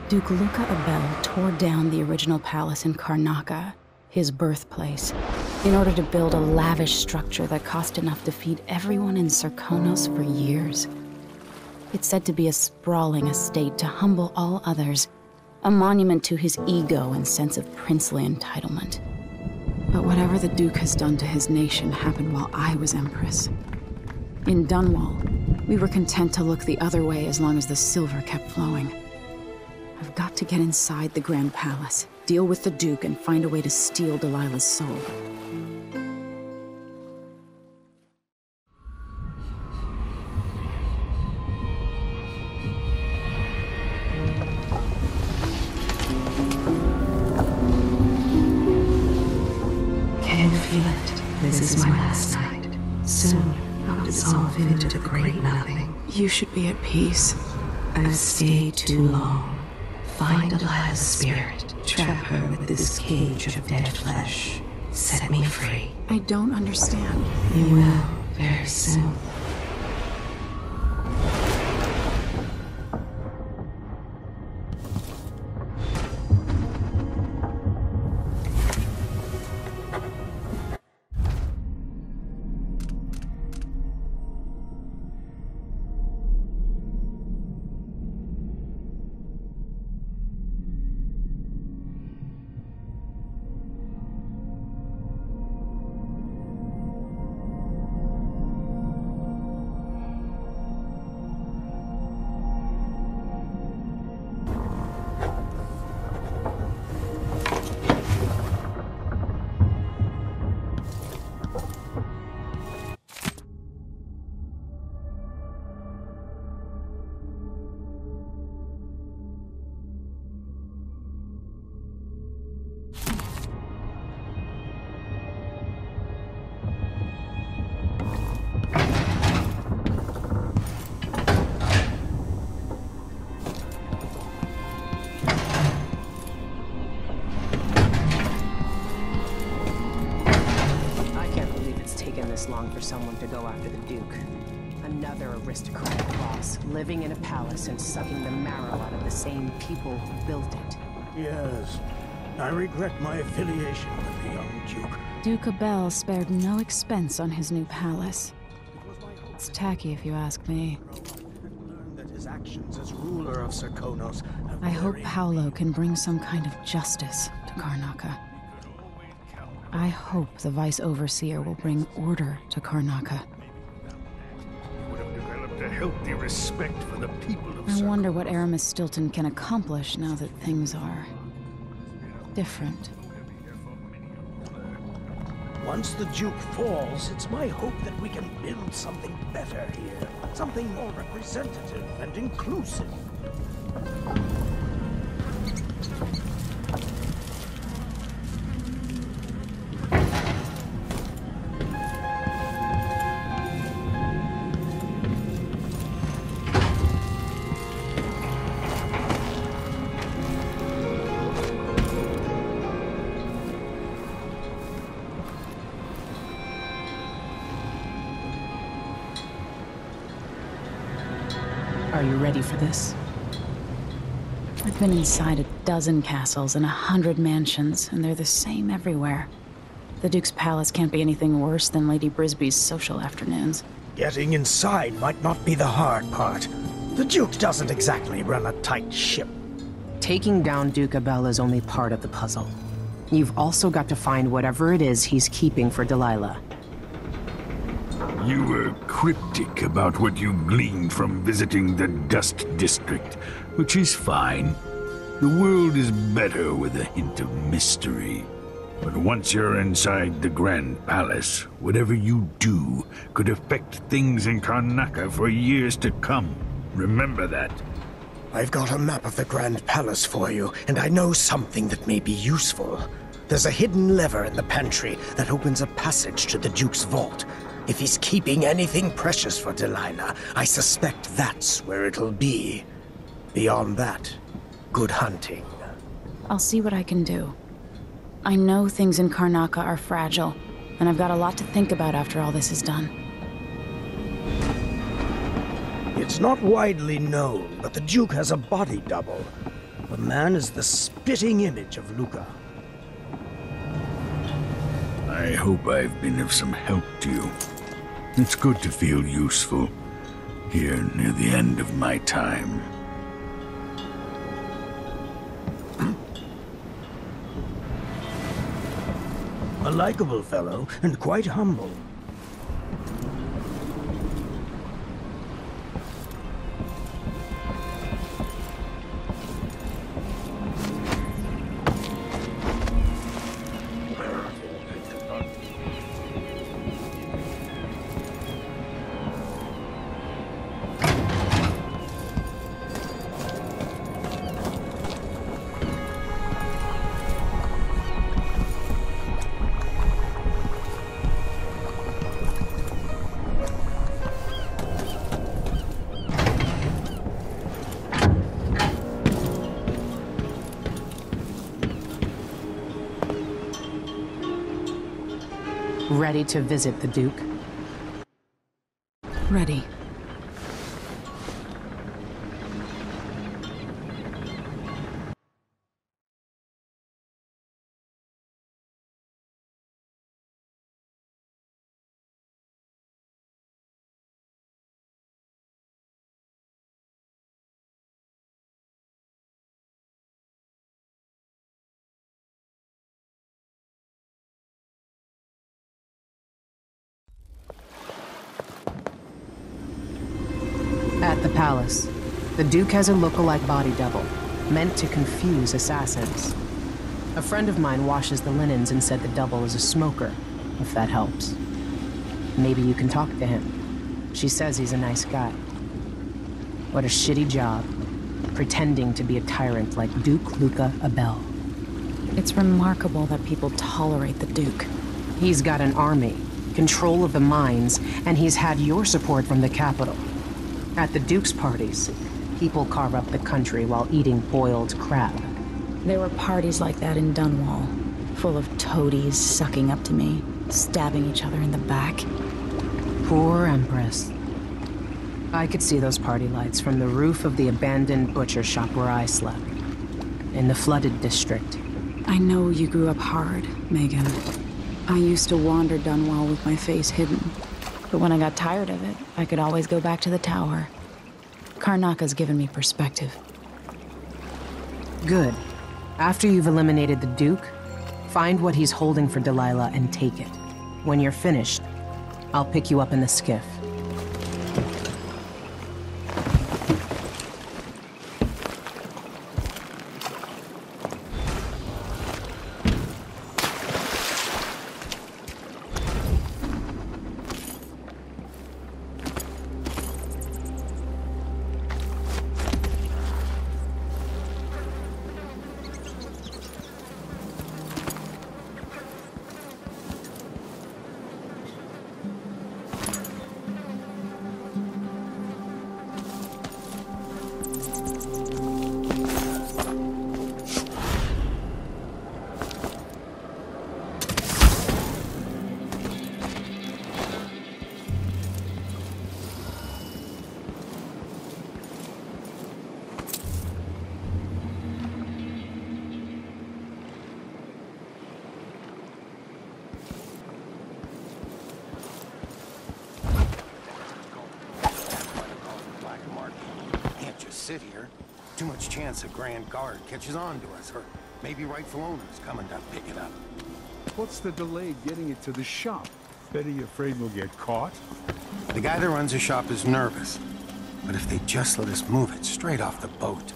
Duke Luca Abele tore down the original palace in Karnaca, his birthplace, in order to build a lavish structure that cost enough to feed everyone in Serkonos for years. It's said to be a sprawling estate to humble all others, a monument to his ego and sense of princely entitlement. But whatever the Duke has done to his nation happened while I was Empress. In Dunwall, we were content to look the other way as long as the silver kept flowing. I've got to get inside the Grand Palace, deal with the Duke, and find a way to steal Delilah's soul. Can you feel it? This is my last night. Soon, I'll dissolve into the great nothing. You should be at peace. I've stayed too long. Find Delilah's spirit. Trap her with this cage of dead flesh. Set me free. I don't understand. You will, very soon. Long for someone to go after the Duke. Another aristocratic boss, living in a palace and sucking the marrow out of the same people who built it. Yes, I regret my affiliation with the young Duke. Duke Abele spared no expense on his new palace. It's tacky if you ask me. That his actions as ruler of Serkonos I hope Paolo can bring some kind of justice to Karnaca. I hope the Vice Overseer will bring order to Karnaca. He would have developed a healthy respect for the people of I wonder what Aramis Stilton can accomplish now that things are different. Once the Duke falls, it's my hope that we can build something better here. Something more representative and inclusive. Are you ready for this? I've been inside a dozen castles and 100 mansions, and they're the same everywhere. The Duke's palace can't be anything worse than Lady Brisby's social afternoons. Getting inside might not be the hard part. The Duke doesn't exactly run a tight ship. Taking down Duke Abele is only part of the puzzle. You've also got to find whatever it is he's keeping for Delilah. You were cryptic about what you gleaned from visiting the Dust District, which is fine. The world is better with a hint of mystery. But once you're inside the Grand Palace, whatever you do could affect things in Karnaca for years to come. Remember that. I've got a map of the Grand Palace for you, and I know something that may be useful. There's a hidden lever in the pantry that opens a passage to the Duke's vault. If he's keeping anything precious for Delilah, I suspect that's where it'll be. Beyond that, good hunting. I'll see what I can do. I know things in Karnaca are fragile, and I've got a lot to think about after all this is done. It's not widely known, but the Duke has a body double. The man is the spitting image of Luca. I hope I've been of some help to you. It's good to feel useful here near the end of my time. A likable fellow and quite humble. Ready to visit the Duke? Ready. At the palace, the Duke has a look-alike body double, meant to confuse assassins. A friend of mine washes the linens and said the double is a smoker, if that helps. Maybe you can talk to him. She says he's a nice guy. What a shitty job, pretending to be a tyrant like Duke Luca Abele. It's remarkable that people tolerate the Duke. He's got an army, control of the mines, and he's had your support from the capital. At the Duke's parties, people carve up the country while eating boiled crab. There were parties like that in Dunwall, full of toadies sucking up to me, stabbing each other in the back. Poor Empress. I could see those party lights from the roof of the abandoned butcher shop where I slept, in the flooded district. I know you grew up hard, Megan. I used to wander Dunwall with my face hidden. But when I got tired of it, I could always go back to the tower. Karnaka's given me perspective. Good. After you've eliminated the Duke, find what he's holding for Delilah and take it. When you're finished, I'll pick you up in the skiff. Sit here. Too much chance a Grand Guard catches on to us, or maybe rightful owners coming to pick it up. What's the delay getting it to the shop? Betty afraid we'll get caught? The guy that runs the shop is nervous, but if they just let us move it straight off the boat.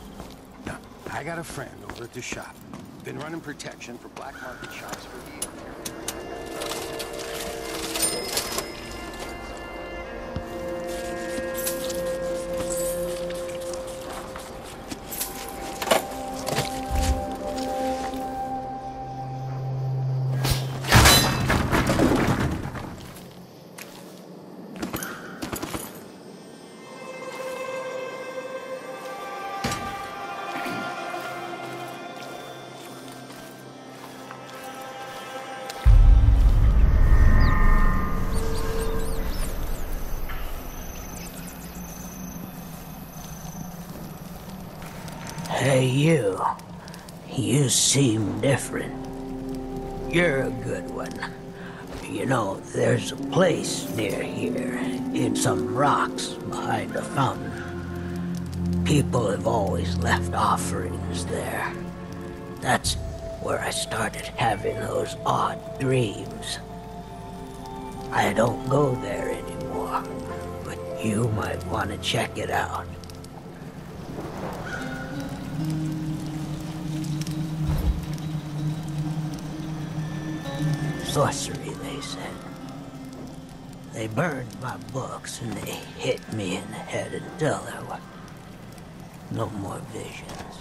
Now, I got a friend over at the shop. Been running protection for black market shops for years. Hey, you. You seem different. You're a good one. You know, there's a place near here, in some rocks behind a fountain. People have always left offerings there. That's where I started having those odd dreams. I don't go there anymore, but you might want to check it out. Sorcery, they said. They burned my books and they hit me in the head until there were no more visions.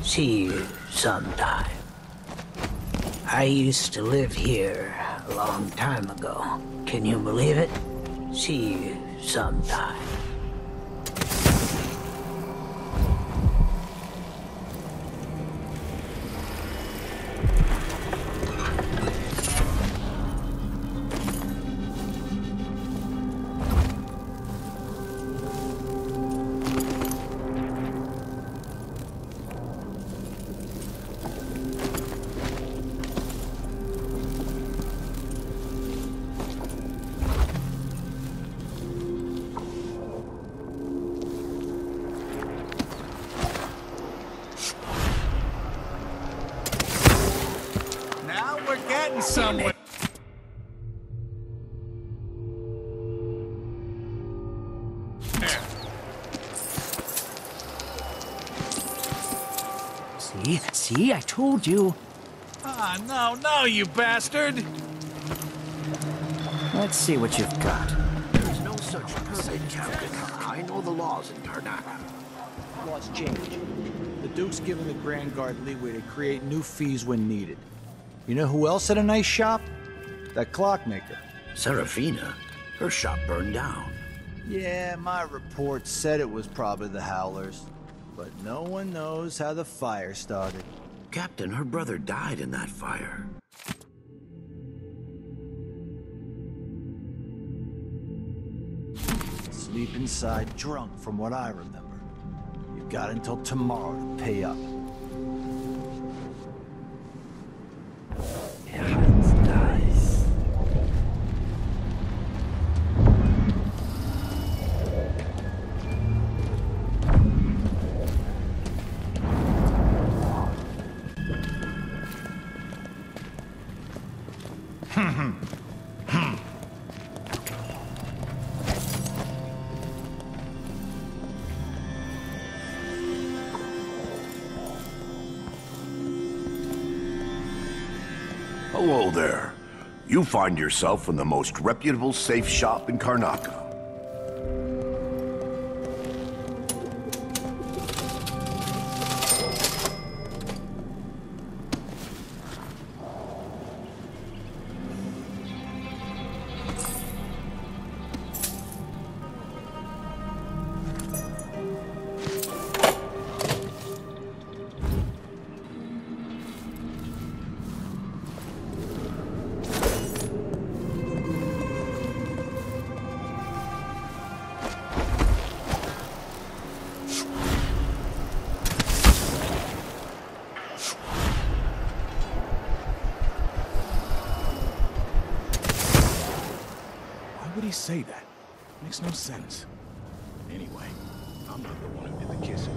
See you sometime. I used to live here a long time ago. Can you believe it? See you sometime. Somewhere. See, I told you. Ah, no, you bastard! Let's see what you've got. There's no such permit, Captain. I know the laws in Karnaka. Laws change. The Duke's given the Grand Guard leeway to create new fees when needed. You know who else had a nice shop? That clockmaker. Serafina? Her shop burned down. Yeah, my report said it was probably the Howlers. But no one knows how the fire started. Captain, her brother died in that fire. Sleep inside drunk, from what I remember. You've got until tomorrow to pay up. Hello there. You find yourself in the most reputable safe shop in Karnaka. Why would he say that? Makes no sense. Anyway, I'm not the one who did the kissing.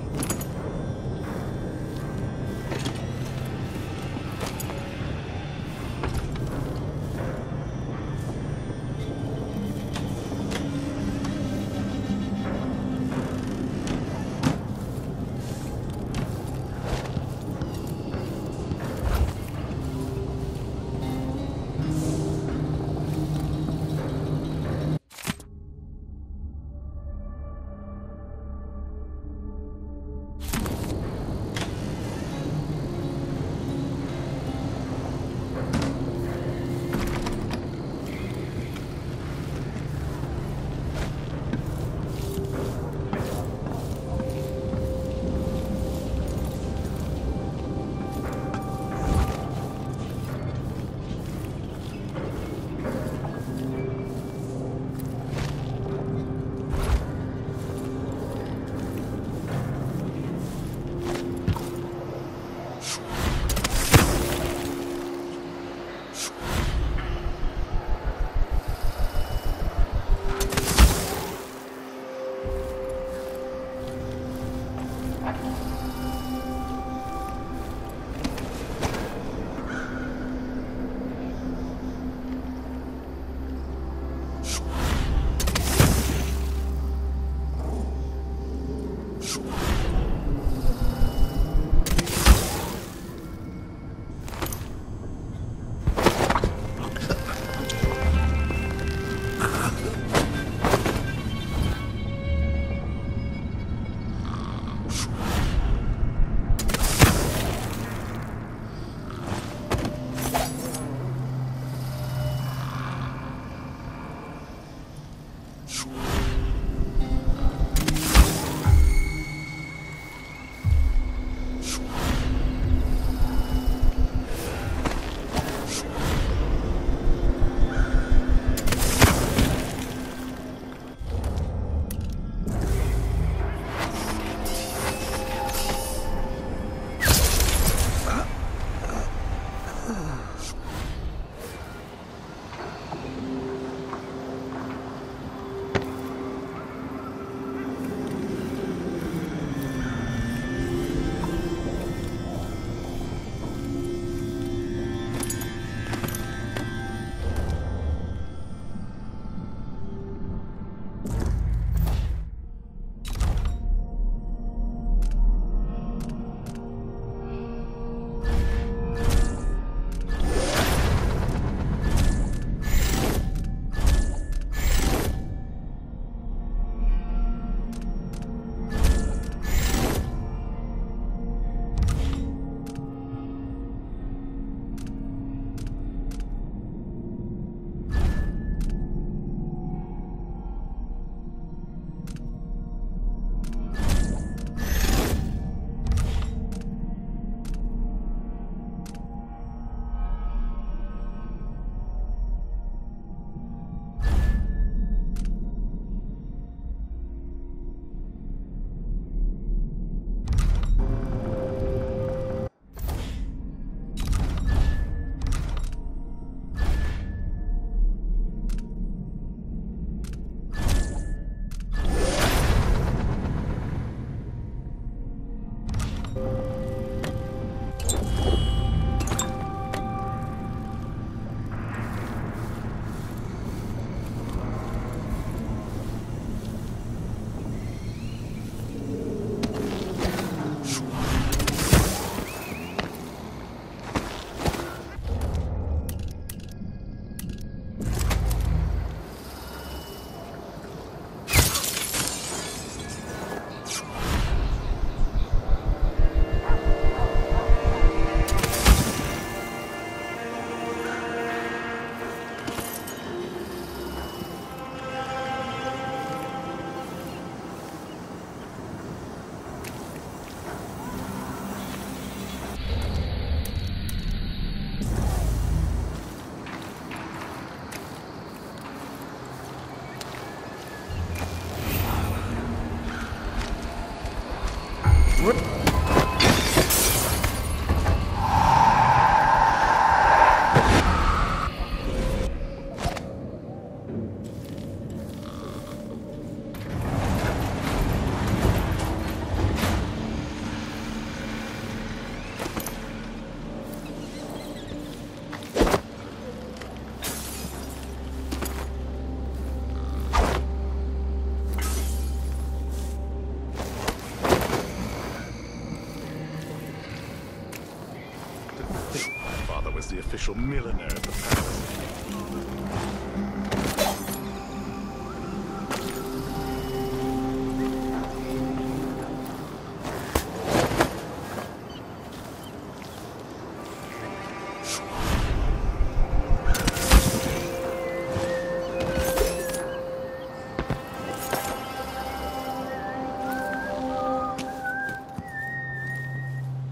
The official millionaire of the palace.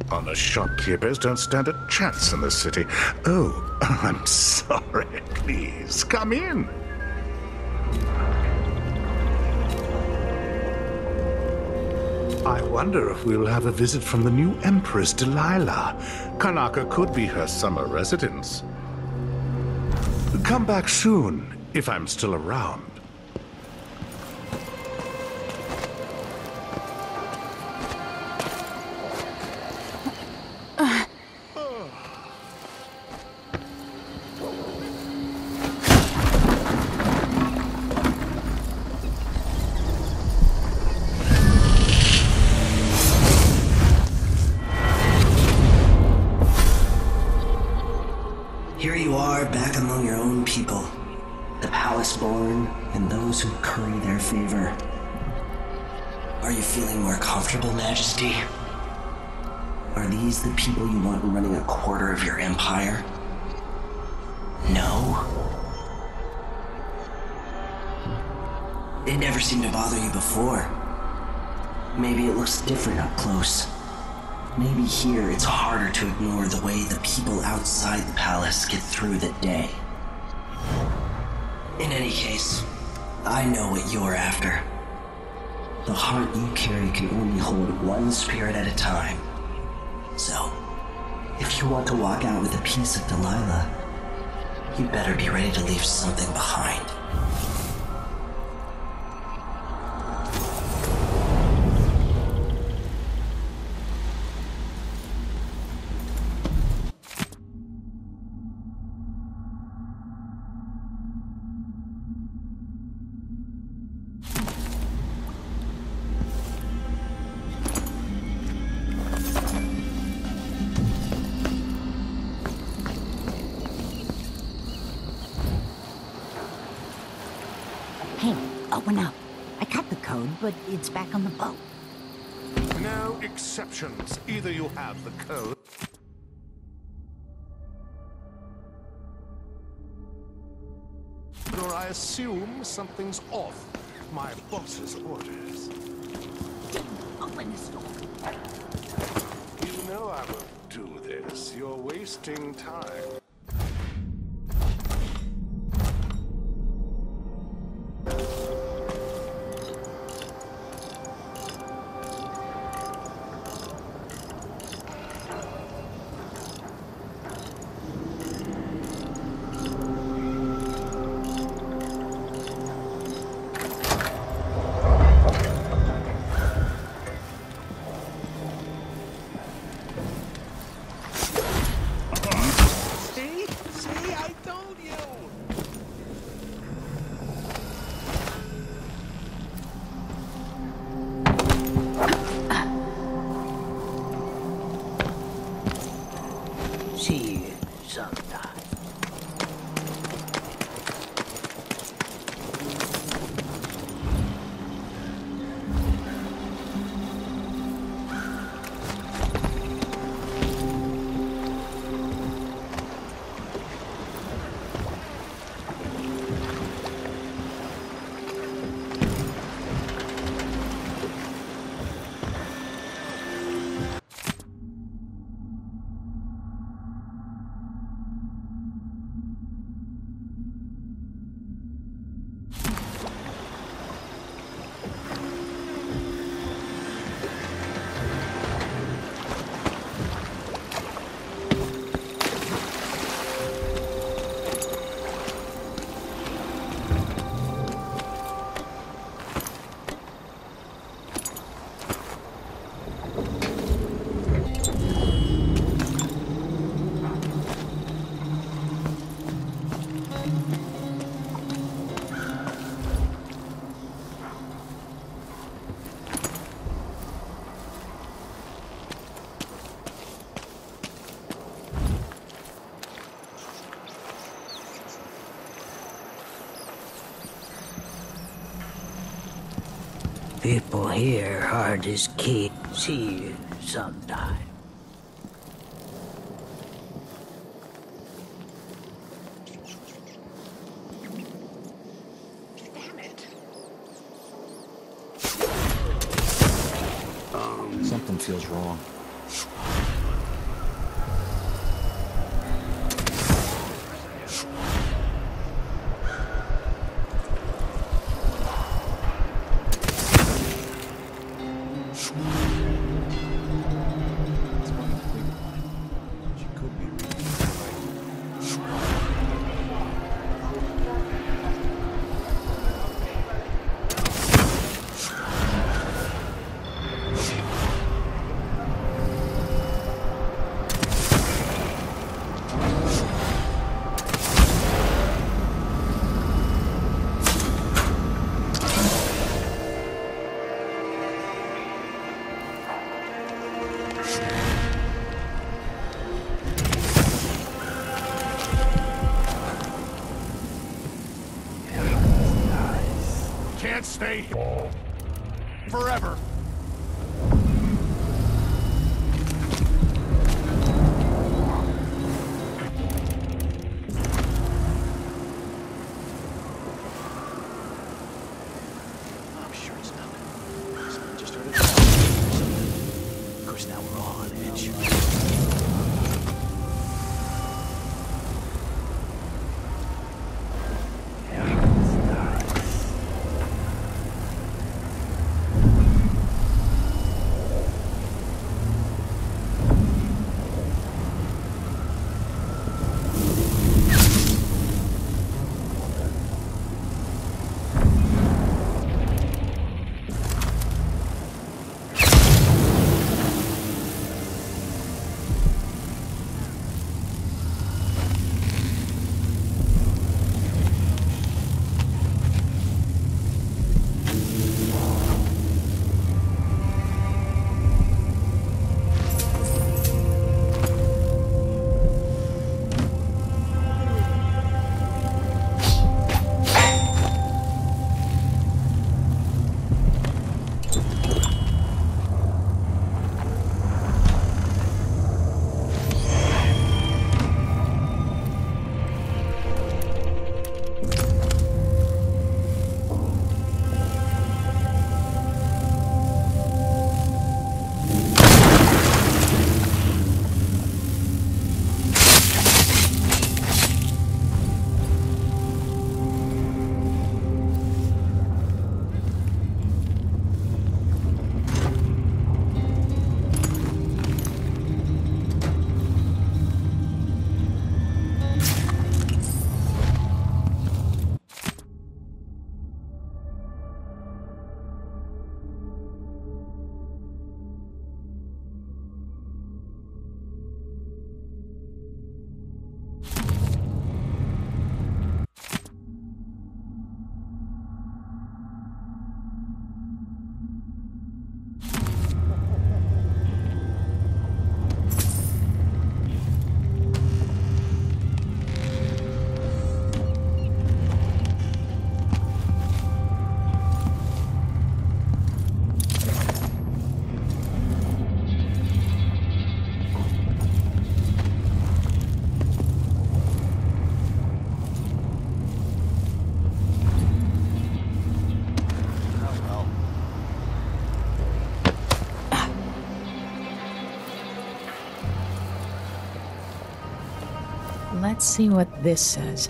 Honest shopkeepers don't stand a chance in this city. Oh, I'm sorry. Please, come in. I wonder if we'll have a visit from the new Empress, Delilah. Karnaca could be her summer residence. Come back soon, if I'm still around. people, the palace-born and those who curry their favor. Are you feeling more comfortable, Majesty? Are these the people you want running a quarter of your empire? No? It never seemed to bother you before. Maybe it looks different up close. Maybe here it's harder to ignore the way the people outside the palace get through the day. In any case, I know what you're after. The heart you carry can only hold one spirit at a time. So, if you want to walk out with a piece of Delilah, you better be ready to leave something behind. Open up. I cut the code, but it's back on the boat. No exceptions. Either you have the code, or I assume something's off my boss's orders. Open this door. You know I won't do this. You're wasting time. People here hard as key. See you sometime. Damn it. Something feels wrong. stay here forever. I'm sure it's nothing. Someone just heard it. Of course, now we're all on edge. Let's see what this says.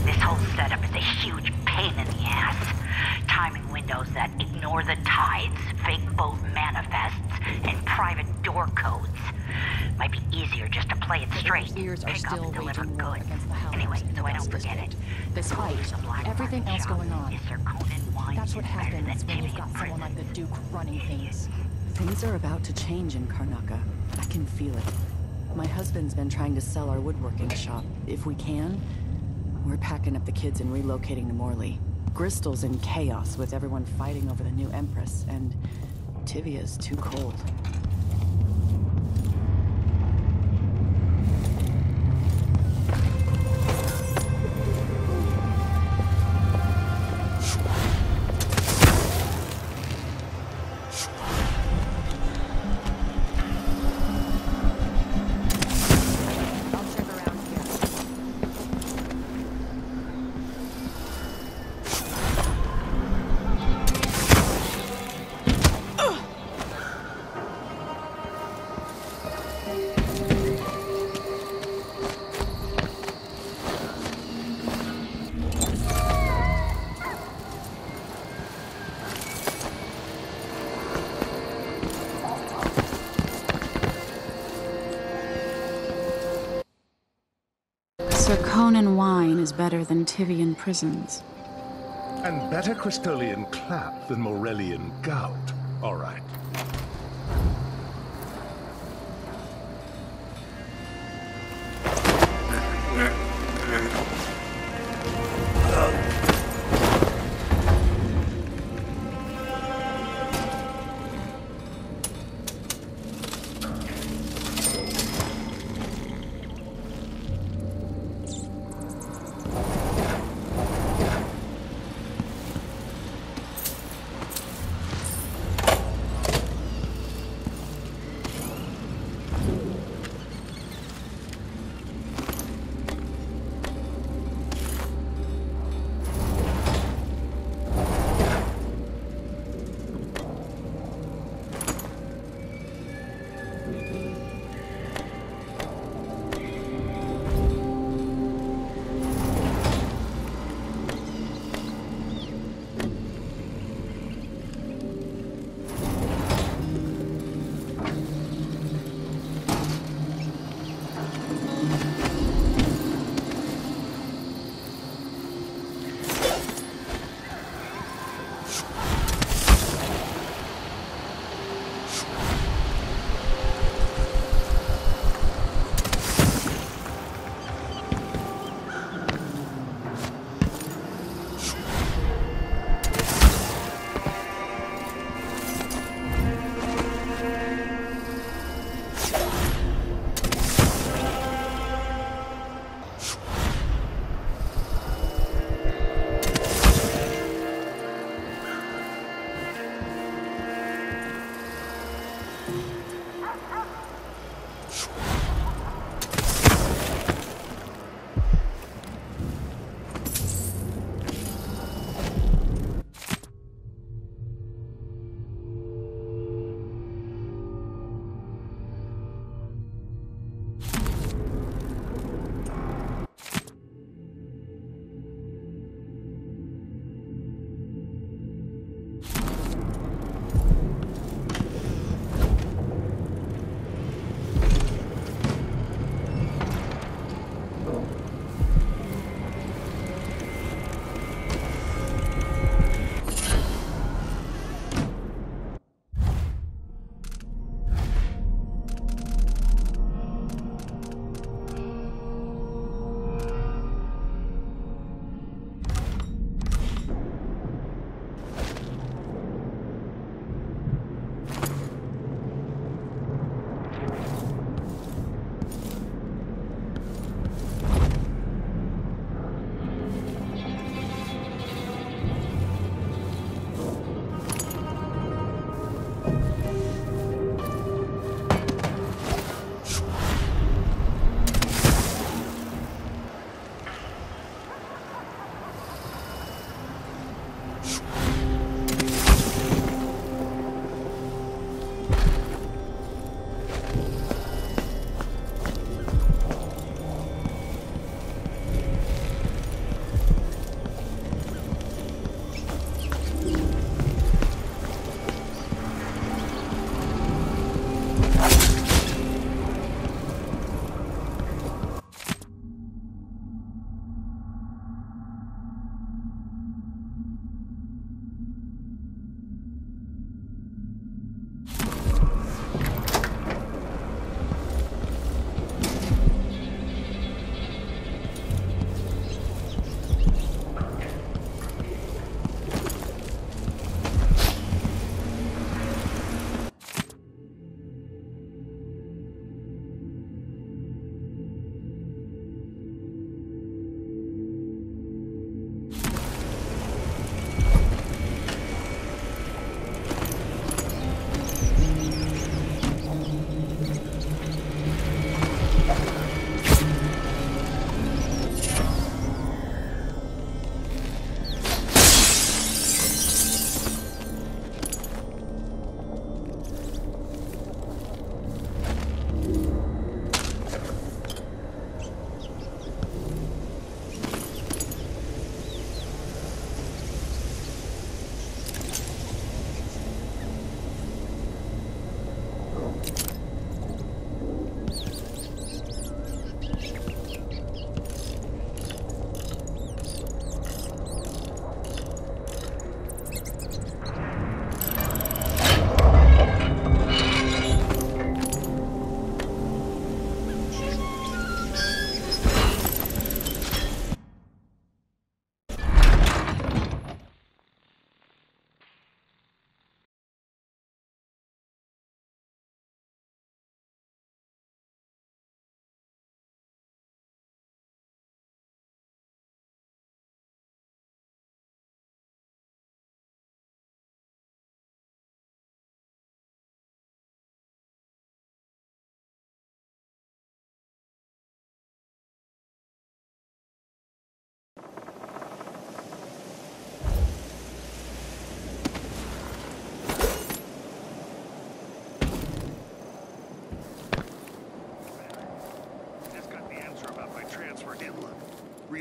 This whole setup is a huge pain in the ass. Timing windows that ignore the tides, fake boat manifests, and private door codes. Might be easier just to play it straight. Ears are Pick up still and deliver waging war goods. against the howlers Anyway, in the so I don't West forget District. it. This fight, everything else going on. That's what happens when you've got someone like the Duke running things. Things are about to change in Karnaca. I can feel it. My husband's been trying to sell our woodworking shop. If we can, we're packing up the kids and relocating to Morley. Bristol's in chaos with everyone fighting over the new Empress, and Tivia's too cold. Zirconan wine is better than Tivian prisons. And better Crystolian clap than Morellian gout. All right.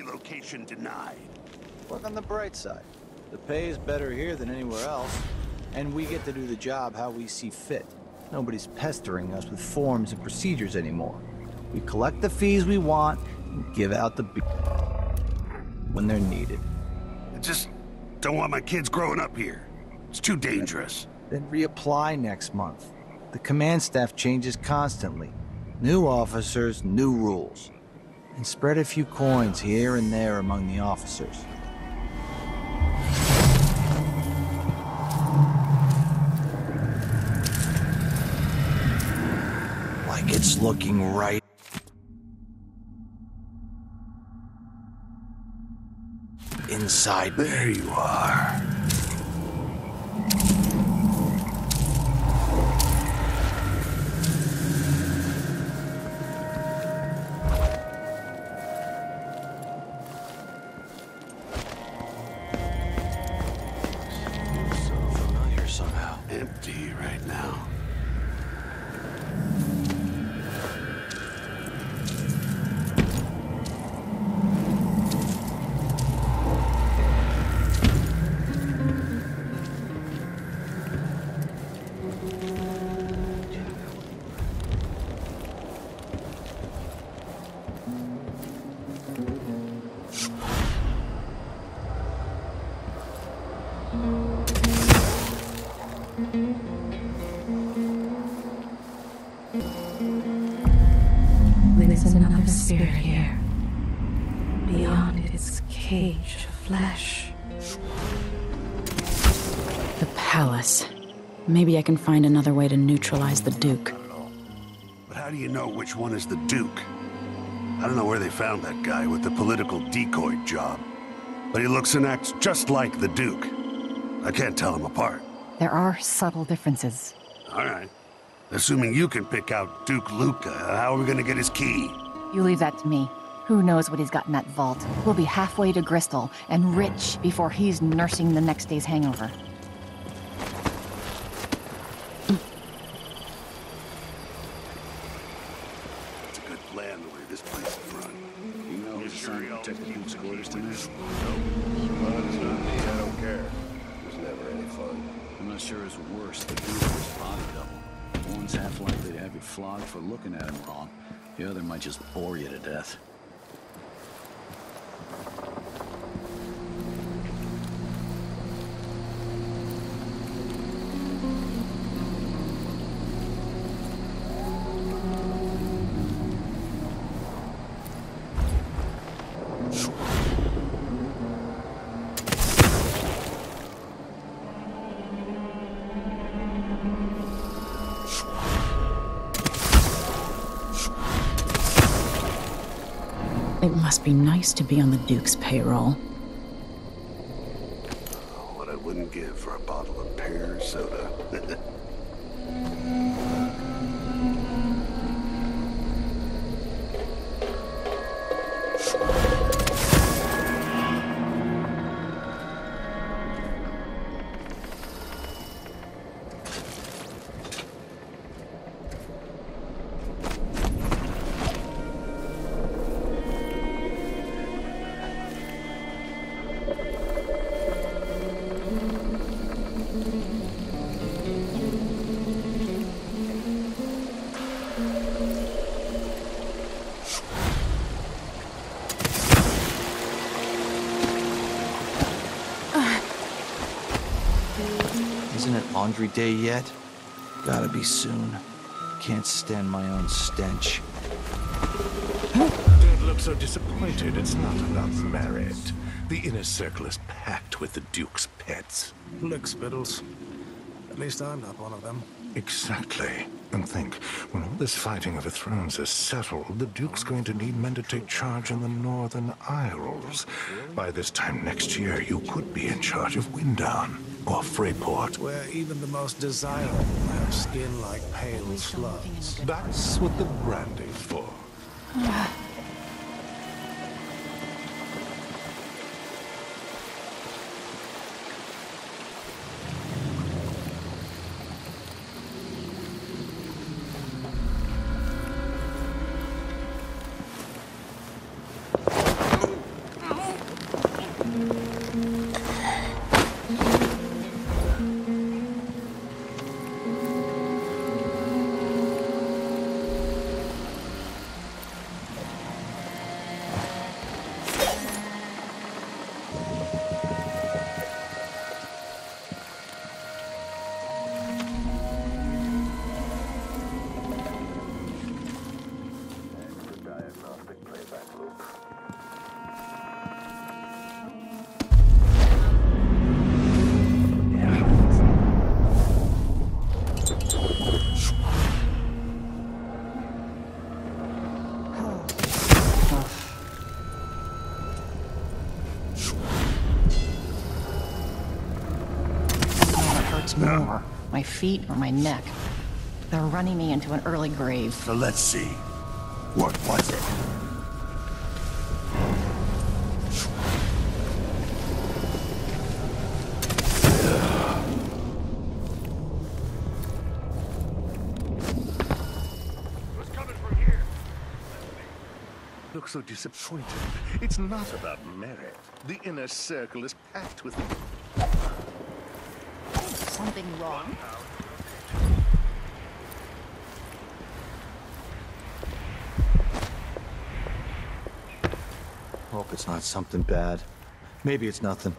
relocation denied. Look on the bright side. The pay is better here than anywhere else, and we get to do the job how we see fit. Nobody's pestering us with forms and procedures anymore. We collect the fees we want and give out the when they're needed. I just don't want my kids growing up here. It's too dangerous. Then reapply next month. The command staff changes constantly. New officers, new rules. And spread a few coins here and there among the officers. Like it's looking right inside. There you are. Empty right now. There's another spirit here, beyond its cage of flesh. The palace. Maybe I can find another way to neutralize the Duke. But how do you know which one is the Duke? I don't know where they found that guy with the political decoy job, but he looks and acts just like the Duke. I can't tell them apart. There are subtle differences. All right. Assuming you can pick out Duke Luca, how are we gonna get his key? You leave that to me. Who knows what he's got in that vault? We'll be halfway to Bristol and rich before he's nursing the next day's hangover. It's a good plan the way this place is run. You know who's trying to protect the Duke's quarters tonight? Well, it's not me. I don't care. It was never any fun. I'm not sure it's worse, the Duke or his body double. One's half likely to have you flogged for looking at him wrong. The other might just bore you to death. It must be nice to be on the Duke's payroll. What I wouldn't give for a bottle of pear soda. Isn't it laundry day yet? Gotta be soon. Can't stand my own stench. Don't look so disappointed. It's not about merit. The inner circle is packed with the Duke's pets. Look, Spittles. At least I'm not one of them. Exactly. And think, when all this fighting over thrones is settled, the Duke's going to need men to take charge in the Northern Isles. By this time next year, you could be in charge of Windown or Freyport. Where even the most desirable have skin like pale slugs. That's what the brandy's for. my feet, or my neck. They're running me into an early grave. So let's see. What was it? Look so disappointed. It's not about merit. The inner circle is packed with... Something wrong? Hope it's not something bad. Maybe it's nothing.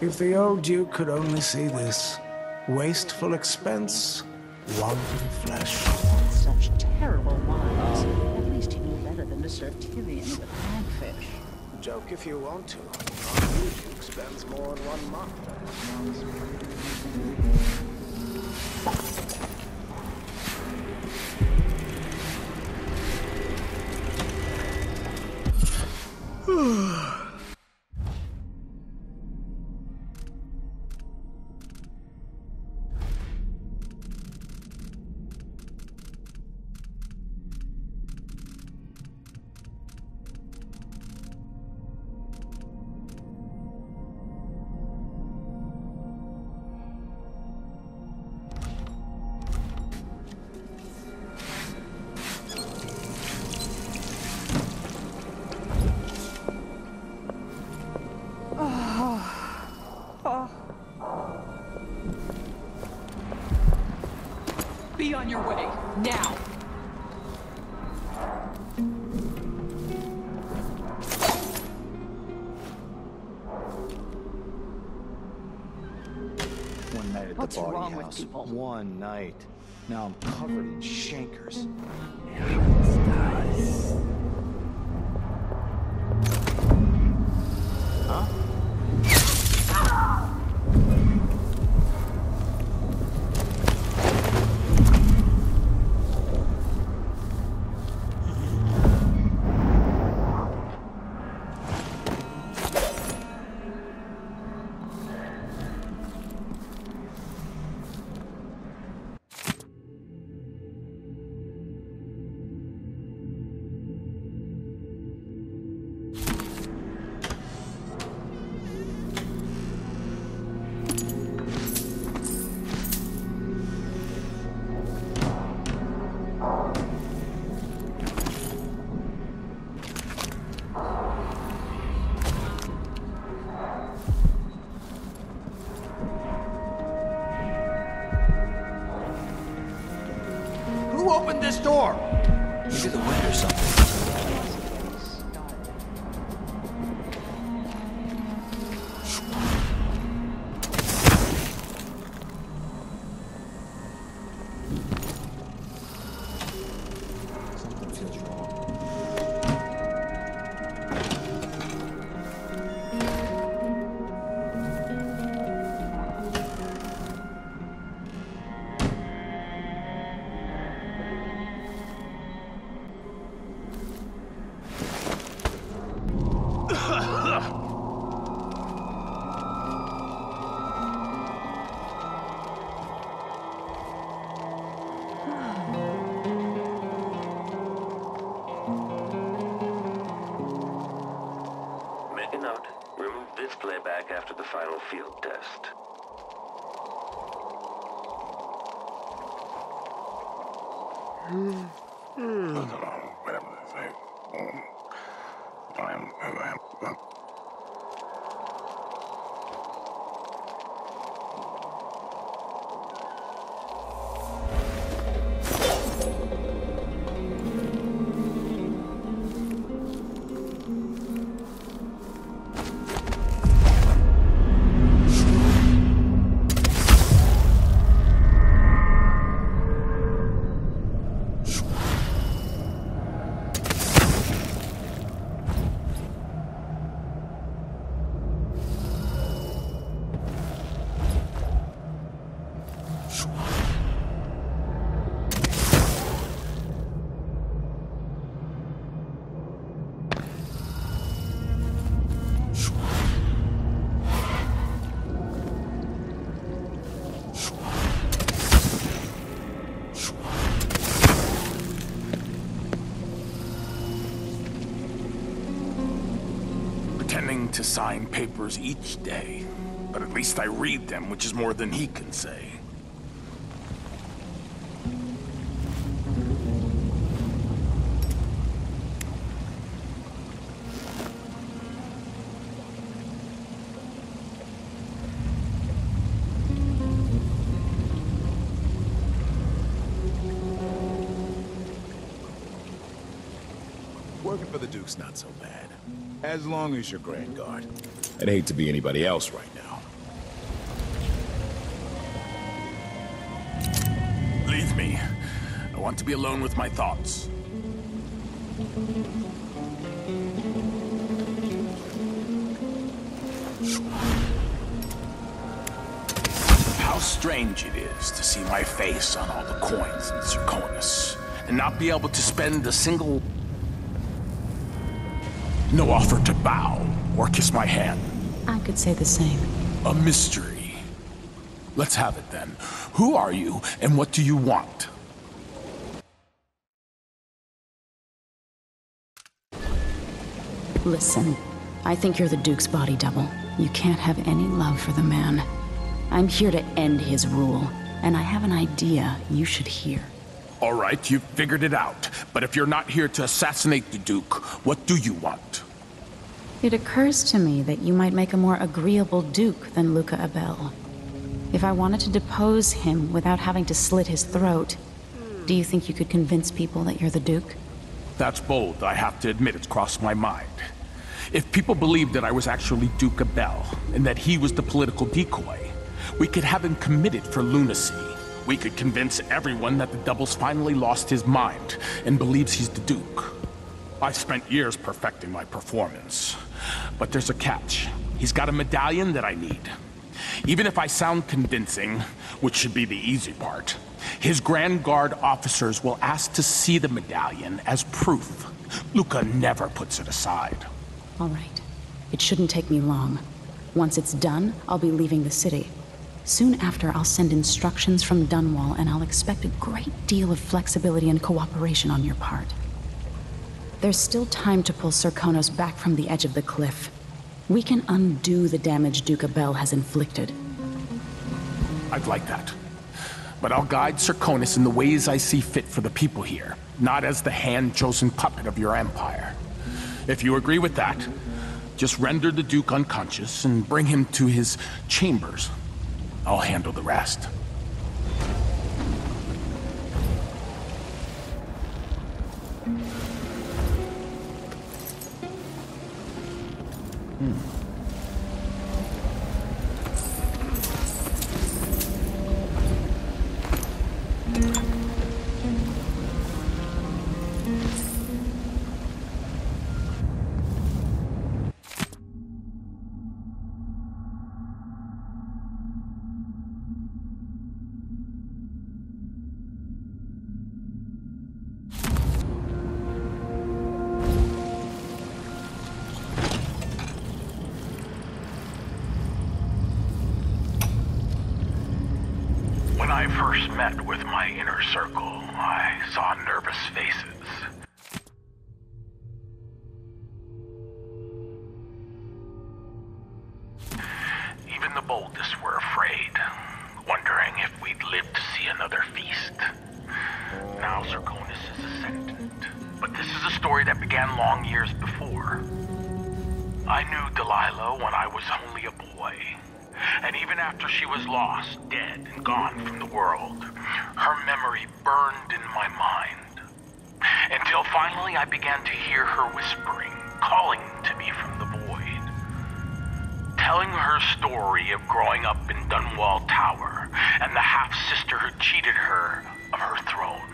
If the old Duke could only see this. Wasteful expense, wanton flesh. Such terrible wines. At least he knew better than to serve Tyrion with hagfish. Joke if you want to. Our new Duke spends more in 1 month. Be on your way, now! One night at What's the body wrong with house. people? One night. Now I'm covered in chancres. Huh? Who opened this door? Maybe the wind or something. Something feels wrong. Make a note. Remove this playback after the final field test. having to sign papers each day. But at least I read them, which is more than he can say. Working for the Duke's not so bad. As long as you're Grand Guard. I'd hate to be anybody else right now. Leave me. I want to be alone with my thoughts. How strange it is to see my face on all the coins in Serkonis, and not be able to spend a single... No offer to bow or kiss my hand. I could say the same. A mystery. Let's have it then. Who are you and what do you want? Listen, I think you're the Duke's body double. You can't have any love for the man. I'm here to end his rule, and I have an idea you should hear. All right, you've figured it out. But if you're not here to assassinate the Duke, what do you want? It occurs to me that you might make a more agreeable Duke than Luca Abele. If I wanted to depose him without having to slit his throat, do you think you could convince people that you're the Duke? That's bold, I have to admit it's crossed my mind. If people believed that I was actually Duke Abele, and that he was the political decoy, we could have him committed for lunacy. We could convince everyone that the Double's finally lost his mind and believes he's the Duke. I've spent years perfecting my performance. But there's a catch. He's got a medallion that I need. Even if I sound convincing, which should be the easy part, his Grand Guard officers will ask to see the medallion as proof. Luca never puts it aside. All right. It shouldn't take me long. Once it's done, I'll be leaving the city. Soon after, I'll send instructions from Dunwall, and I'll expect a great deal of flexibility and cooperation on your part. There's still time to pull Serkonos back from the edge of the cliff. We can undo the damage Duke Abele has inflicted. I'd like that. But I'll guide Serkonos in the ways I see fit for the people here, not as the hand-chosen puppet of your empire. If you agree with that, just render the Duke unconscious and bring him to his chambers. I'll handle the rest. When I first met with my inner circle, I saw nervous faces. Even the boldest were afraid, wondering if we'd live to see another feast. Now Serkonos is ascendant, but this is a story that began long years before. I knew Delilah when I was only a boy. And even after she was lost, dead, and gone from the world, her memory burned in my mind. Until finally I began to hear her whispering, calling to me from the void. Telling her story of growing up in Dunwall Tower, and the half-sister who cheated her of her throne.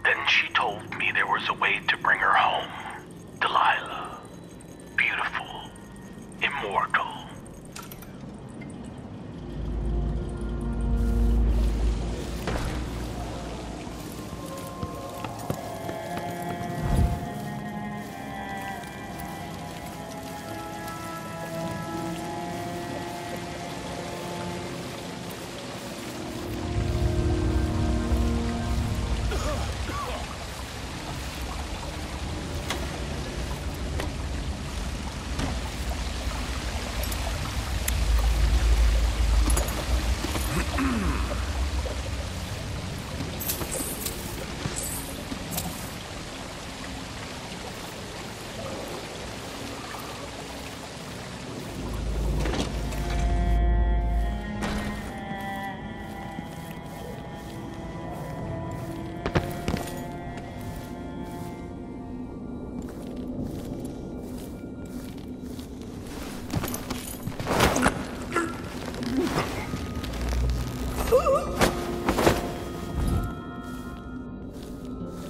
Then she told me there was a way to bring her home. Delilah. Beautiful. Immortal.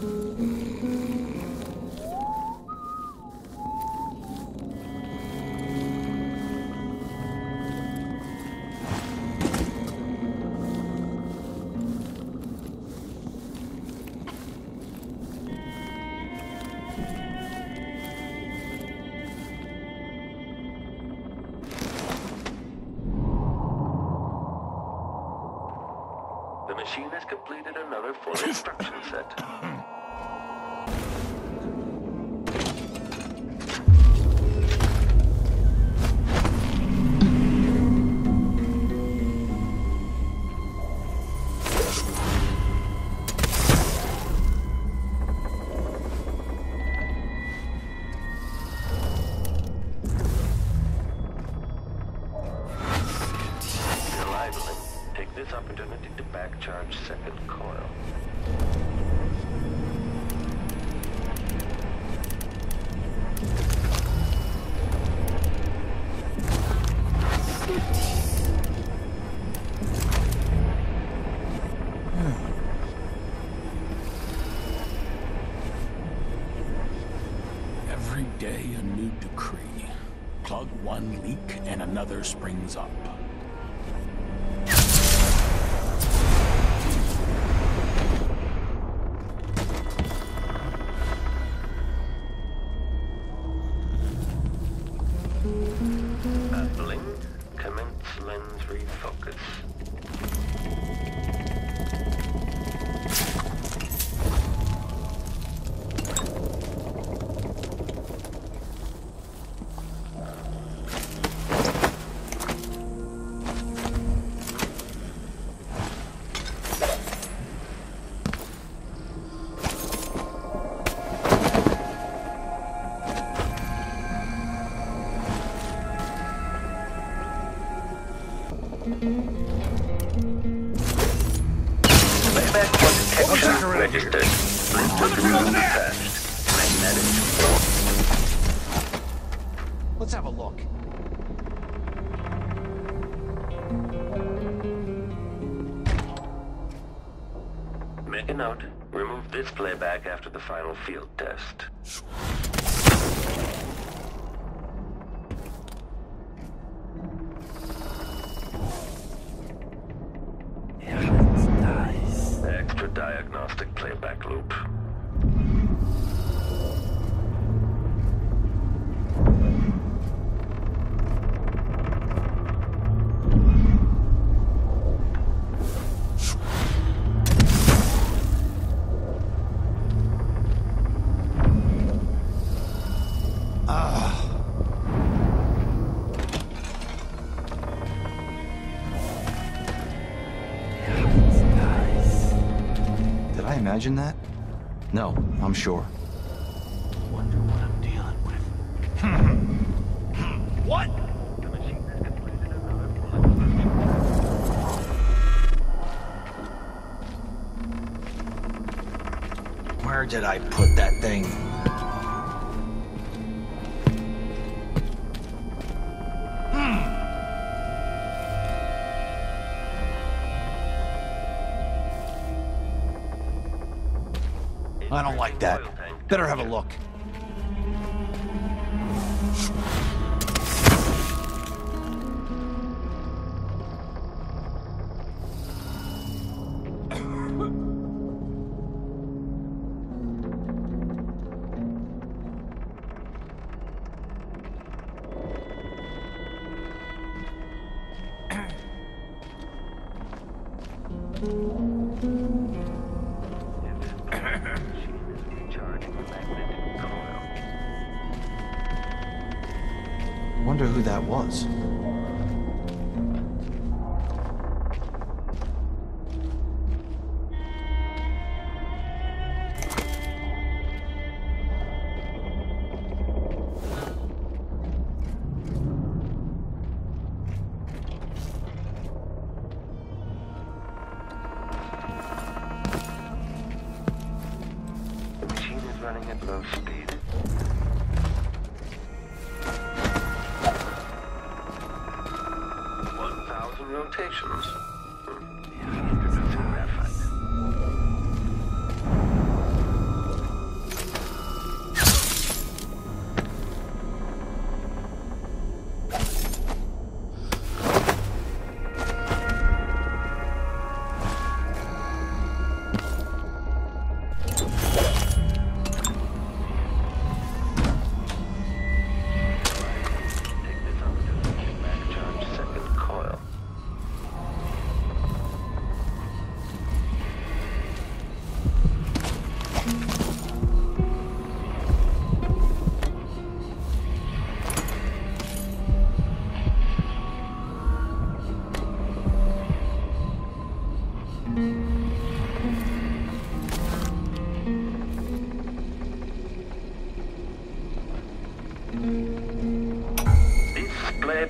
The machine has completed another full instruction set. This opportunity to back-charge second coil. Every day a new decree. Plug one leak and another springs up. Abele, commence lens refocus. Playback for detection registered. Blinkers removed attached. Magnetic. Let's have a look. Make a note. Remove this playback after the final field test. Extra diagnostic playback loop. Imagine that? No, I'm sure. Wonder what I'm dealing with. What? The machine has completed another Where did I put that thing? I don't like that. Better have a look. Wonder who that was. The machine is running at low speed. Rotations. Introducing graphite.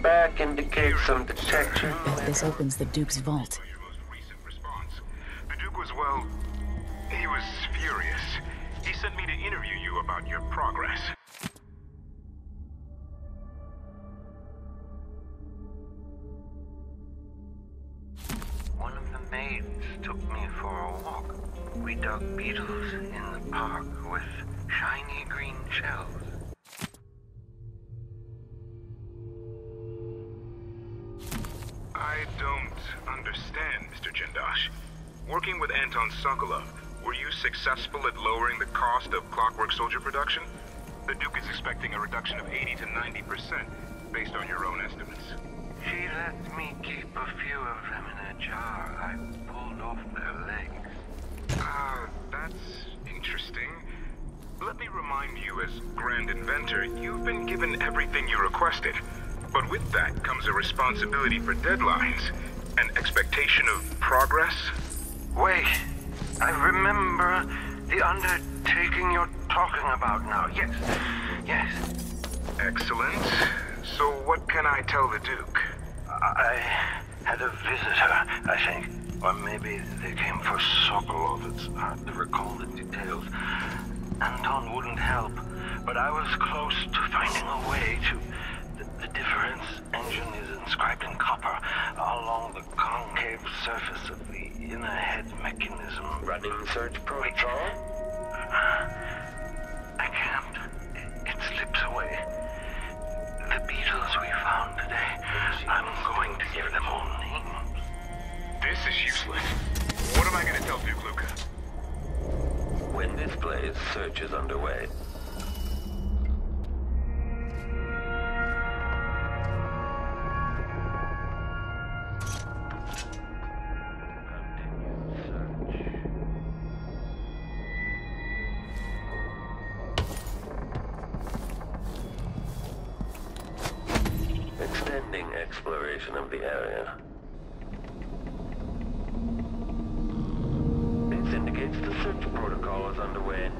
back indicates some detection. Bet this opens the Duke's vault. The Duke was, well, he was furious. He sent me to interview you about your progress. One of the maids took me for a walk. We dug beetles in the park with shiny green shells. I don't understand, Mr. Jindosh. Working with Anton Sokolov, were you successful at lowering the cost of Clockwork Soldier production? The Duke is expecting a reduction of 80 to 90%, based on your own estimates. She let me keep a few of them in a jar. I pulled off their legs. That's interesting. Let me remind you, as Grand Inventor, you've been given everything you requested. But with that comes a responsibility for deadlines, an expectation of progress. Wait, I remember the undertaking you're talking about now. Yes. Excellent. So what can I tell the Duke? I had a visitor, I think. Or maybe they came for Sokolov. It's hard to recall the details. Anton wouldn't help, but I was close to finding a way to... The difference engine is inscribed in copper along the concave surface of the inner head mechanism. Running search protocol? I can't. It slips away. The beetles we found today, I'm going to give them all names. This is useless. What am I going to tell Duke Luca? When this plays, search is underway. Extending exploration of the area. This indicates the search protocol is underway.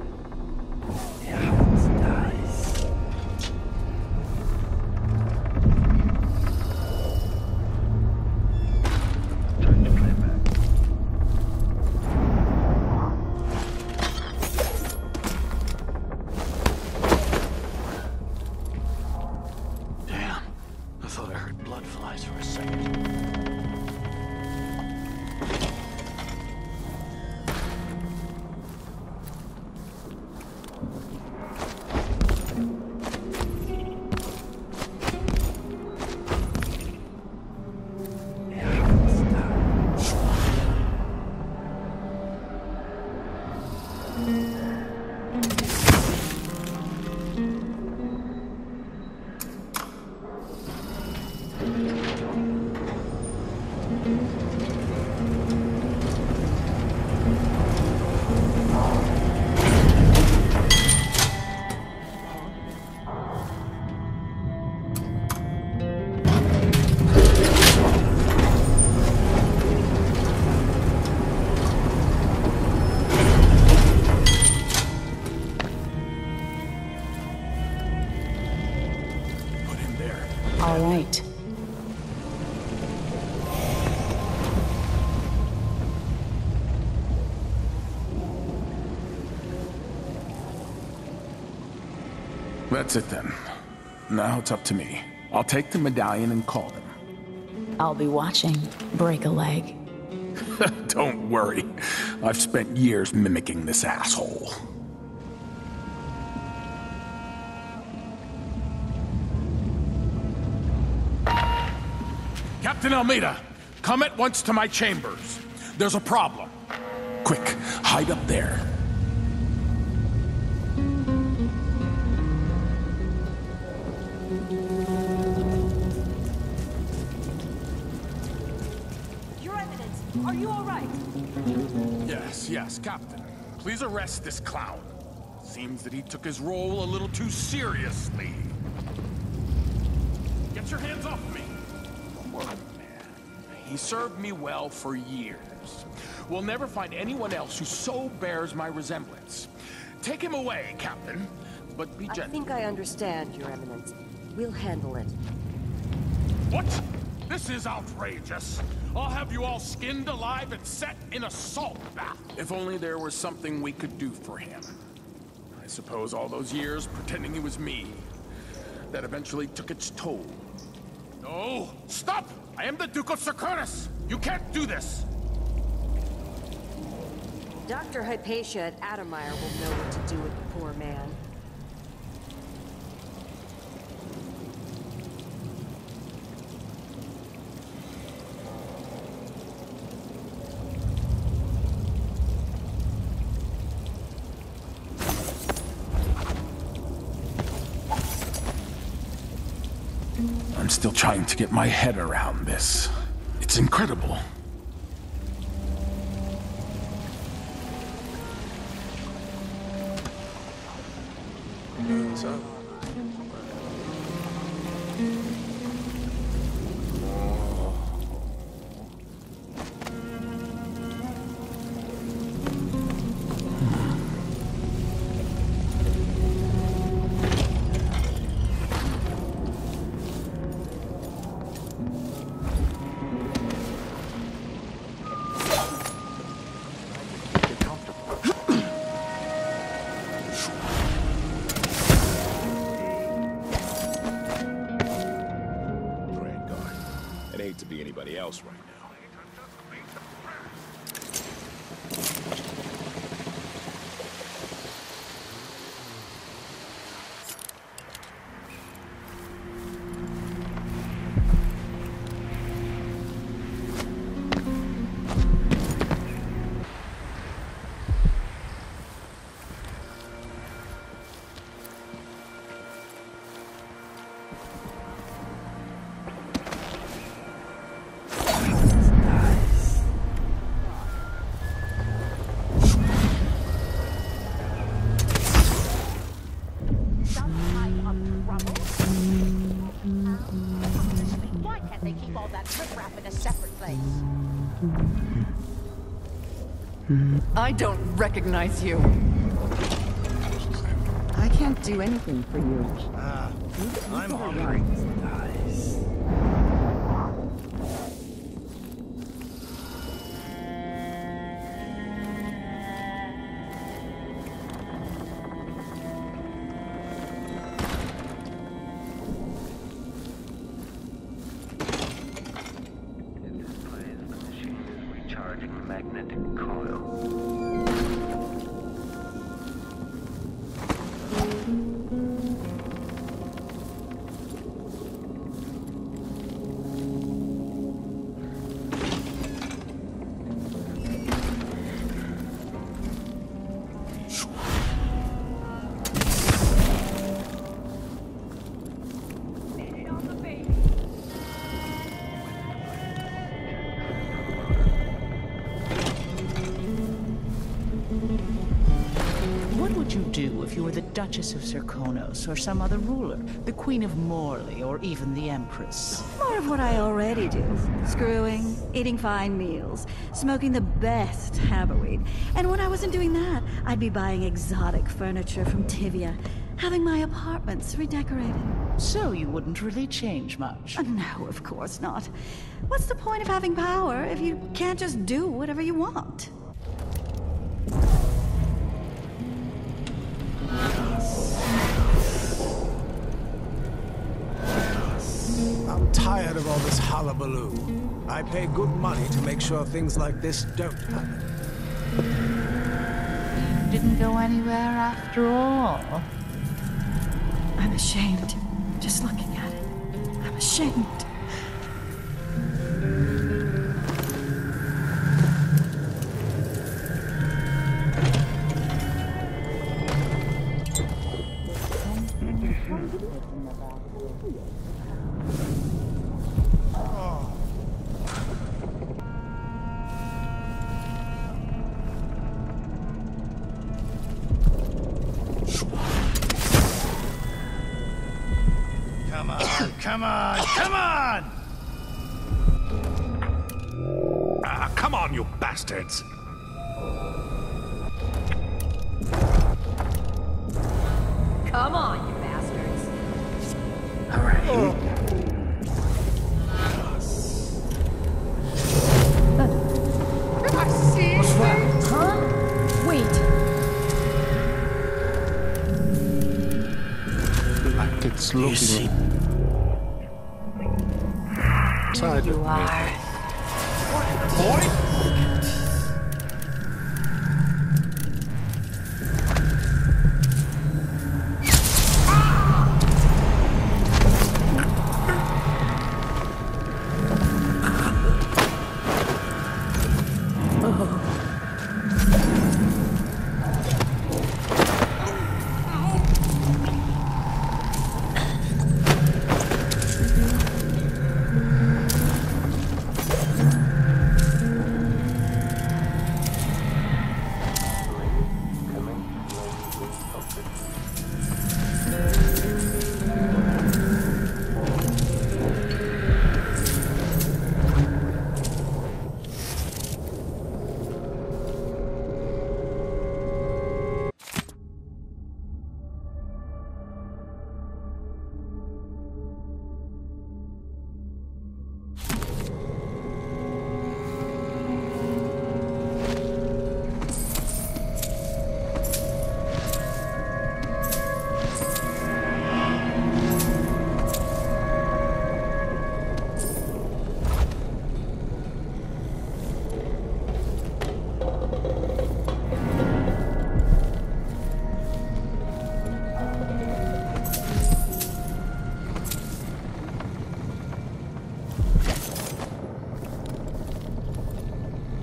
All right. That's it then. Now it's up to me. I'll take the medallion and call them. I'll be watching. Break a leg. Don't worry. I've spent years mimicking this asshole. Captain Almeida, come at once to my chambers. There's a problem. Quick, hide up there. Your Eminence, are you all right? Yes, Captain. Please arrest this clown. Seems that he took his role a little too seriously. Get your hands off me! He served me well for years. We'll never find anyone else who so bears my resemblance. Take him away, Captain, but be gentle. I think I understand, Your Eminence. We'll handle it. What? This is outrageous. I'll have you all skinned alive and set in a salt bath. If only there was something we could do for him. I suppose all those years pretending he was me, that eventually took its toll. No! Stop! I am the Duke of Sercurnus! You can't do this! Dr. Hypatia at Adamire will know what to do with the poor man. I'm still trying to get my head around this. It's incredible. So... To be anybody else right now. I don't recognize you. I can't do anything for you. I'm hungry. If you were the Duchess of Serconnus or some other ruler, the Queen of Morley or even the Empress. More of what I already do. Screwing, eating fine meals, smoking the best haberweed. And when I wasn't doing that, I'd be buying exotic furniture from Tivia, having my apartments redecorated. So you wouldn't really change much? No, of course not. What's the point of having power if you can't just do whatever you want? I'm tired of all this hullabaloo. I pay good money to make sure things like this don't happen. Didn't go anywhere after all. I'm ashamed. Just looking at it. I'm ashamed. Come on! Come on! Come on, you bastards! Come on, you bastards. All right. It's looking... Silent. You are. Boy?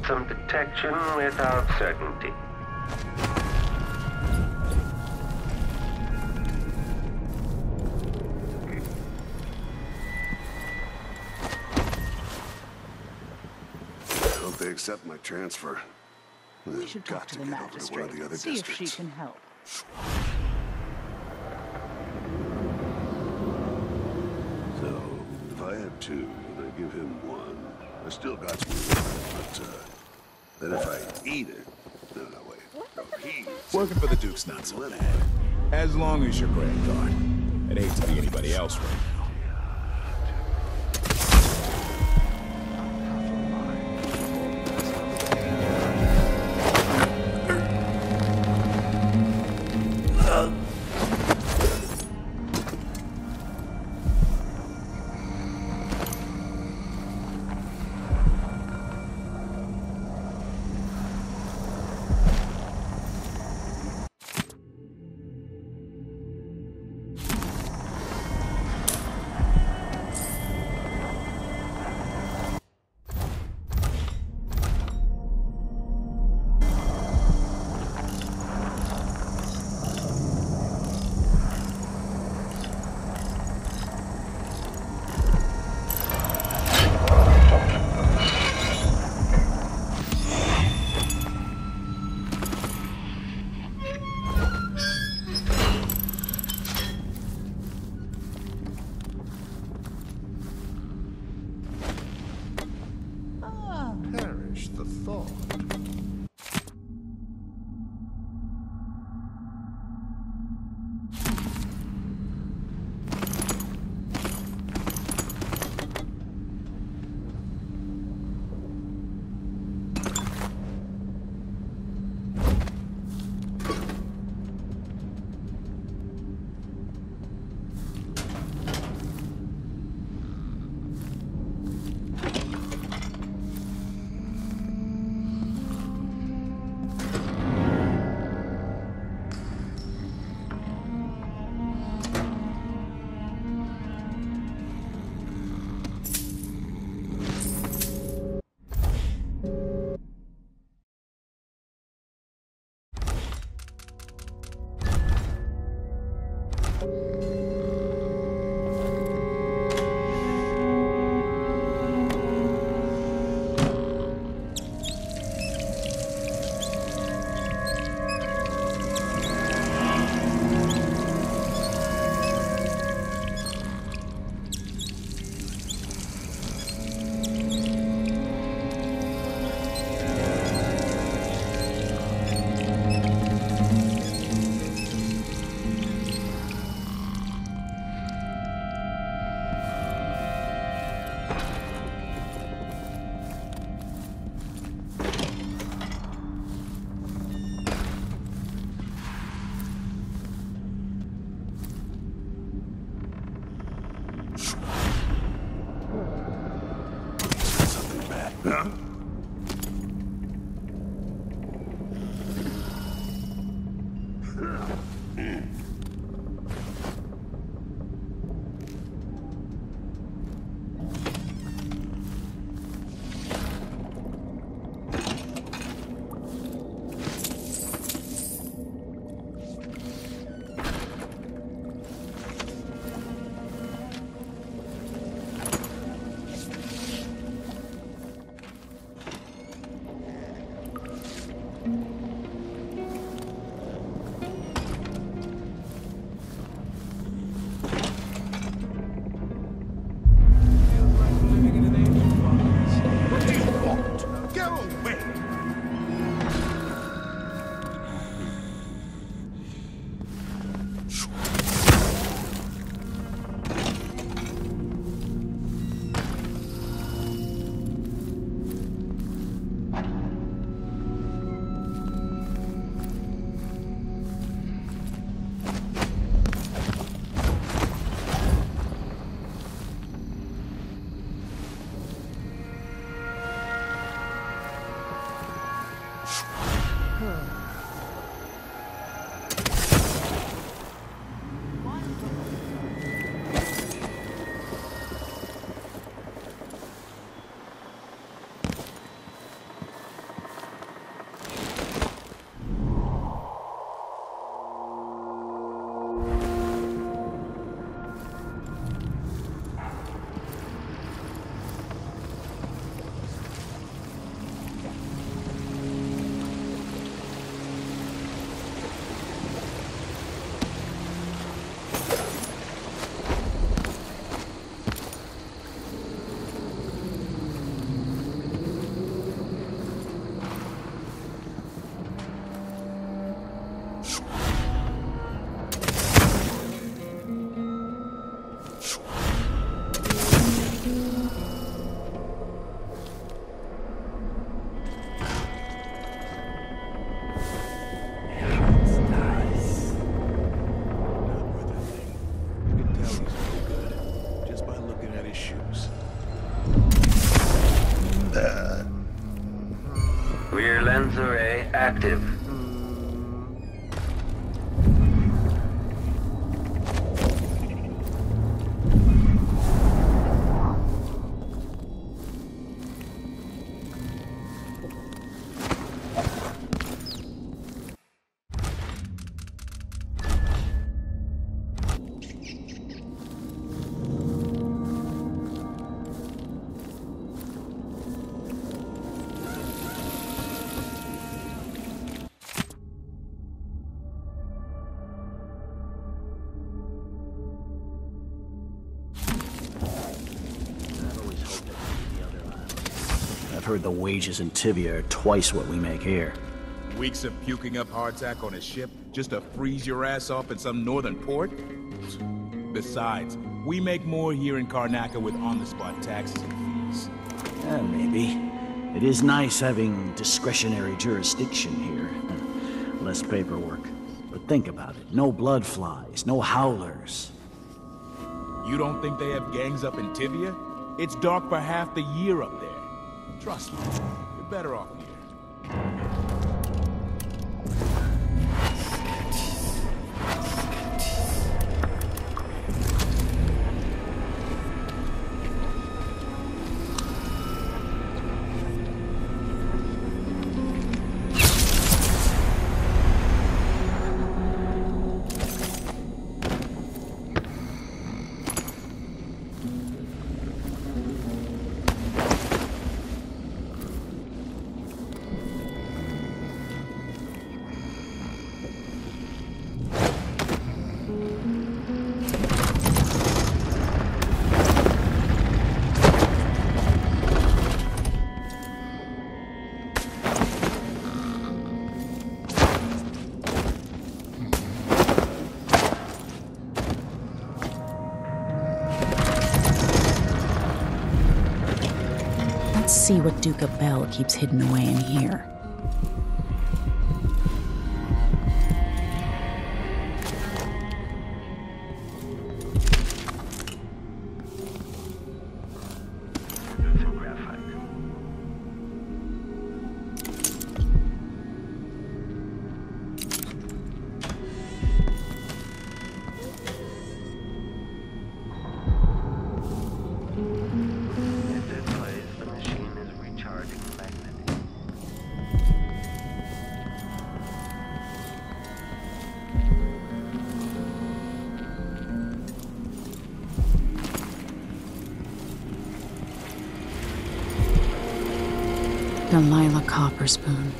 Some detection without certainty. I hope they accept my transfer. We should talk to the magistrate, see if she can help. So, if I had two, and I give him one, I still got some left, but, then if I eat it... No, wait. No, Working for the Duke's not so bad. As long as you're Grand Guard. I'd hate to be anybody else right now. Rear lens array active. I've heard the wages in Tivia are twice what we make here. Weeks of puking up hardtack on a ship just to freeze your ass off in some northern port? Besides, we make more here in Karnaca with on-the-spot taxes and fees. Maybe. It is nice having discretionary jurisdiction here. Less paperwork. But think about it. No blood flies, no howlers. You don't think they have gangs up in Tivia? It's dark for half the year up there. Trust me, you're better off here. Let's see what Duke Abele keeps hidden away in here. Delilah Copperspoon.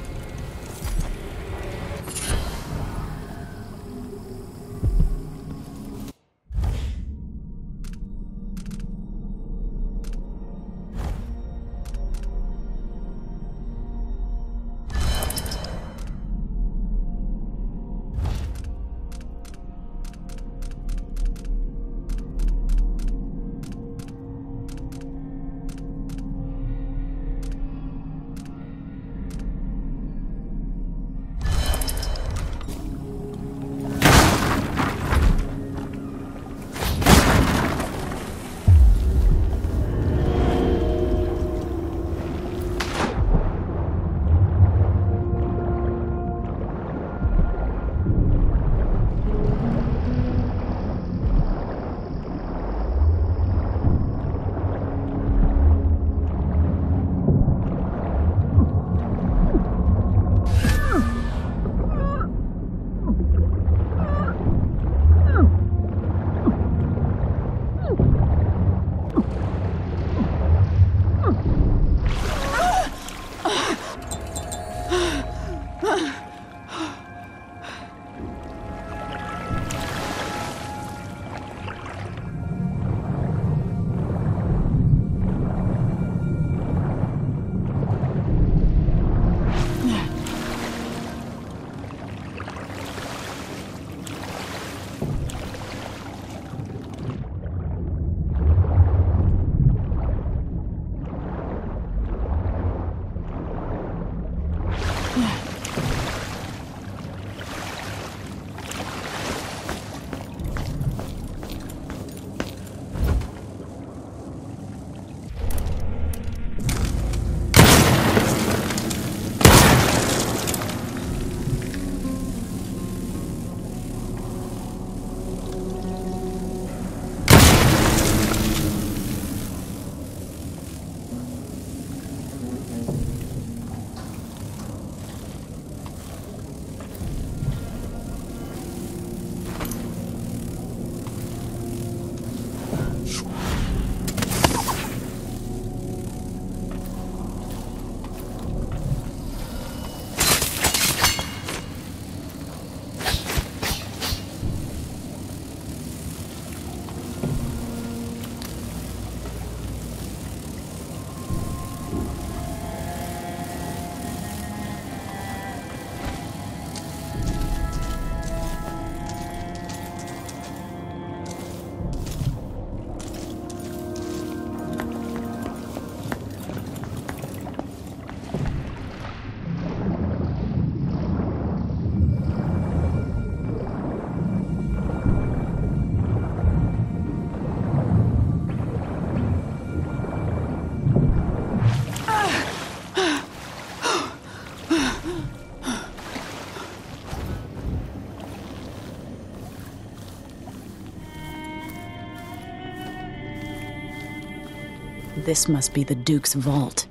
This must be the Duke's vault.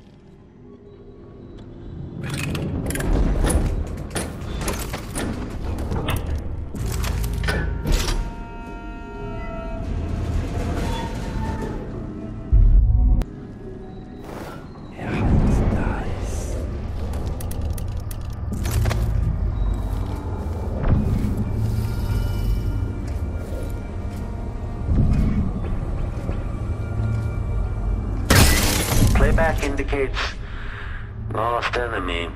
Playback indicates lost enemy.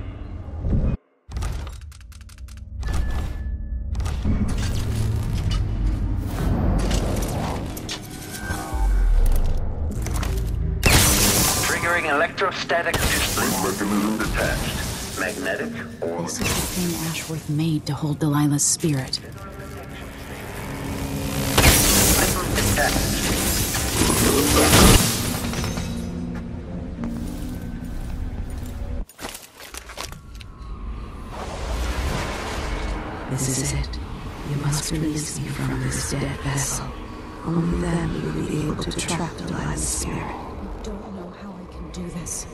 Triggering electrostatic display mechanism detached. Magnetic or... This is the thing Ashworth made to hold Delilah's spirit. This is it. You must release me from this dead vessel. Only then will you be able to trap Delilah's spirit. I don't know how I can do this.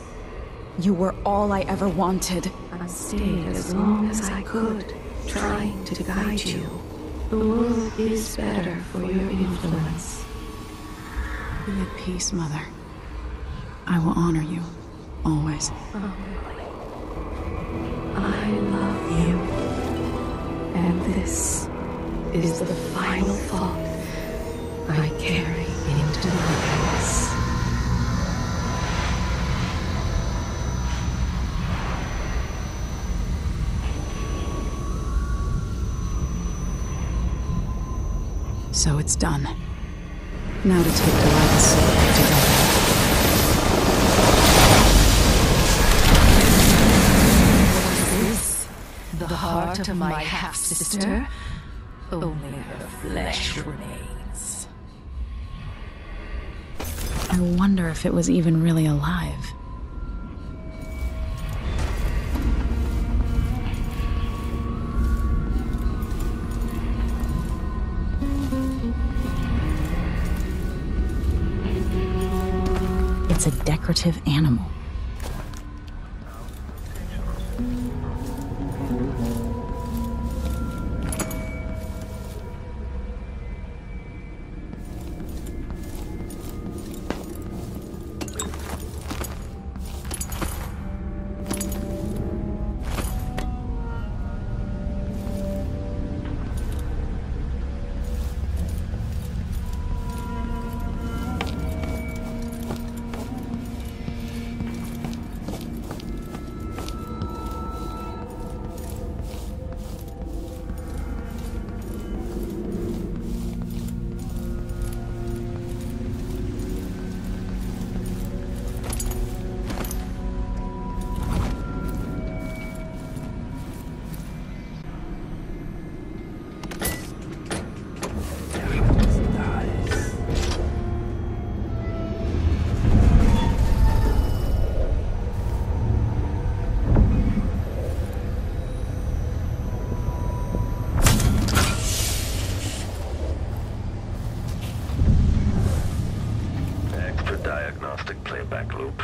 You were all I ever wanted. I stayed as long as I could, trying to guide you. The world is better for your influence. Be at peace, Mother. I will honor you, always. Oh. I love you. And this is the final thought I carry into my palace. So it's done. Now to take Delilah's soul to God. The heart of my half-sister? Only her flesh remains. I wonder if it was even really alive. It's a decorative animal. Diagnostic playback loop.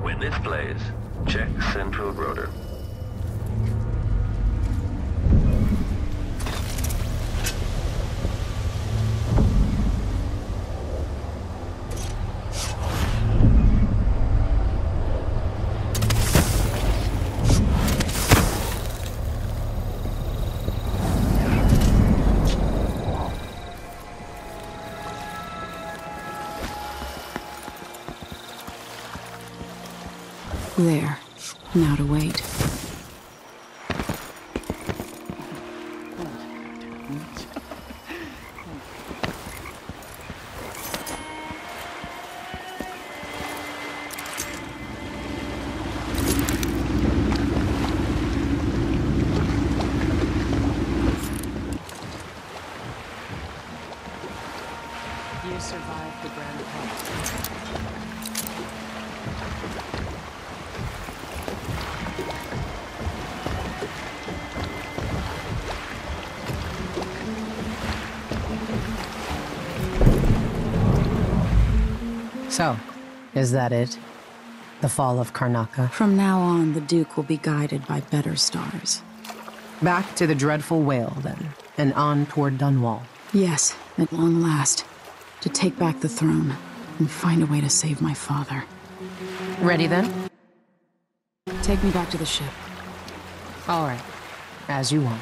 When this plays, check central rotor. There. Now to wait. You survived the Grand Heist. So, is that it? The fall of Karnaca? From now on, the Duke will be guided by better stars. Back to the dreadful whale, then, and on toward Dunwall. Yes, at long last. To take back the throne, and find a way to save my father. Ready, then? Take me back to the ship. All right. As you want.